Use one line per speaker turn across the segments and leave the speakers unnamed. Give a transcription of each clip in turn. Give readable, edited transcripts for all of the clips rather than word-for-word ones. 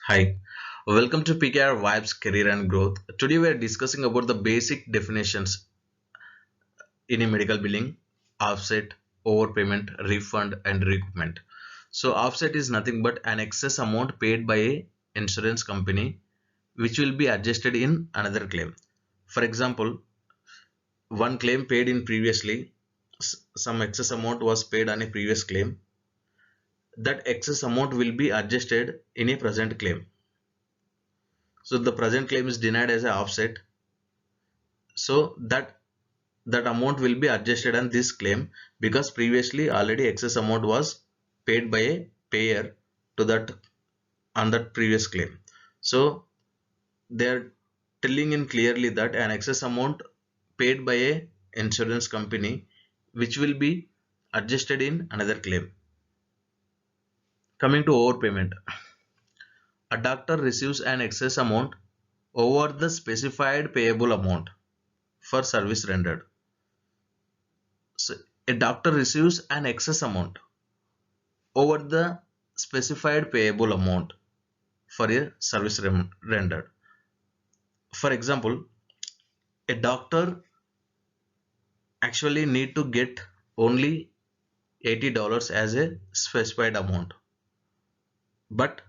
Hi, welcome to PKR Vibes Career and Growth. Today we are discussing about the basic definitions in a medical billing: offset, overpayment, refund, and recoupment. So offset is nothing but an excess amount paid by a insurance company which will be adjusted in another claim. For example, one claim paid in previously, some excess amount was paid on a previous claim. That excess amount will be adjusted in a present claim. So the present claim is denied as an offset, so that amount will be adjusted on this claim because previously already excess amount was paid by a payer to that on that previous claim. So they are telling in clearly that an excess amount paid by a insurance company which will be adjusted in another claim. Coming to overpayment, a doctor receives an excess amount over the specified payable amount for service rendered. So a doctor receives an excess amount over the specified payable amount for a service rendered. For example, a doctor actually need to get only $80 as a specified amount, but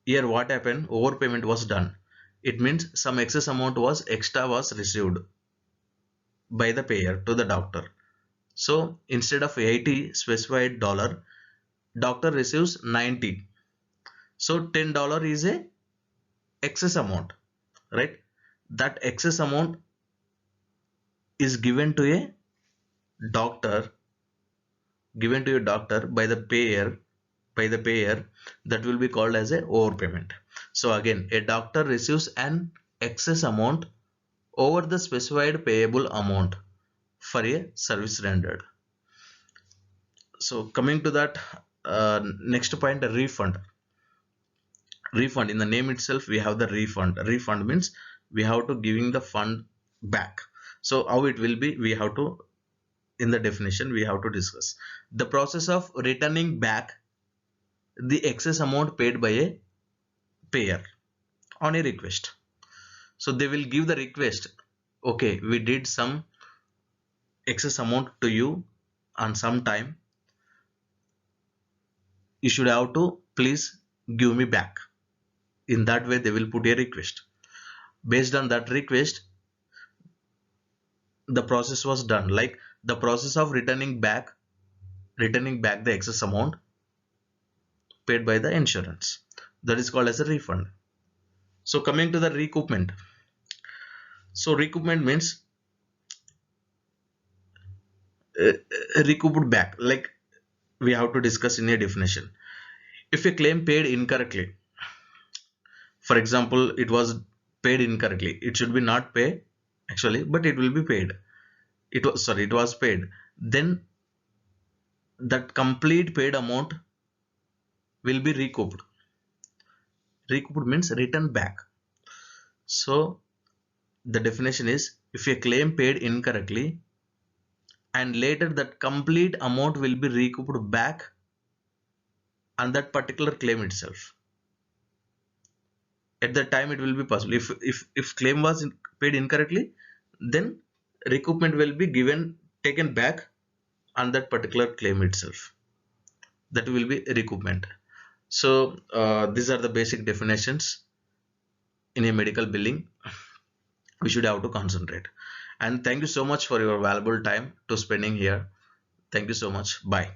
here what happened, overpayment was done. It means some excess amount was received by the payer to the doctor. So instead of 80 specified dollar, doctor receives 90. So $10 is a excess amount, right? That excess amount is doctor given to a doctor by the payer, that will be called as a overpayment. So again, a doctor receives an excess amount over the specified payable amount for a service rendered. So coming to that, next point, a refund. In the name itself we have the refund means we have to giving the fund back. So how it will be, we have to, in the definition we have to discuss the process of returning back the excess amount paid by a payer on a request. So they will give the request, okay, we did some excess amount to you on some time, you should have to please give me back. In that way they will put a request. Based on that request, the process was done, like the process of returning back the excess amount paid by the insurance, that is called as a refund. So coming to the recoupment, so recoupment means uh, recouped back, like we have to discuss in a definition. If a claim paid incorrectly, for example it was paid incorrectly, it should be not pay actually, but it will be paid, it was paid, then that complete paid amount will be recouped means returned back. So the definition is, if a claim paid incorrectly and later that complete amount will be recouped back on that particular claim itself, at that time it will be possible. If claim was paid incorrectly, then recoupment will be taken back on that particular claim itself, that will be recoupment. So these are the basic definitions in a medical billing we should have to concentrate. And thank you so much for your valuable time to spending here. Thank you so much. Bye.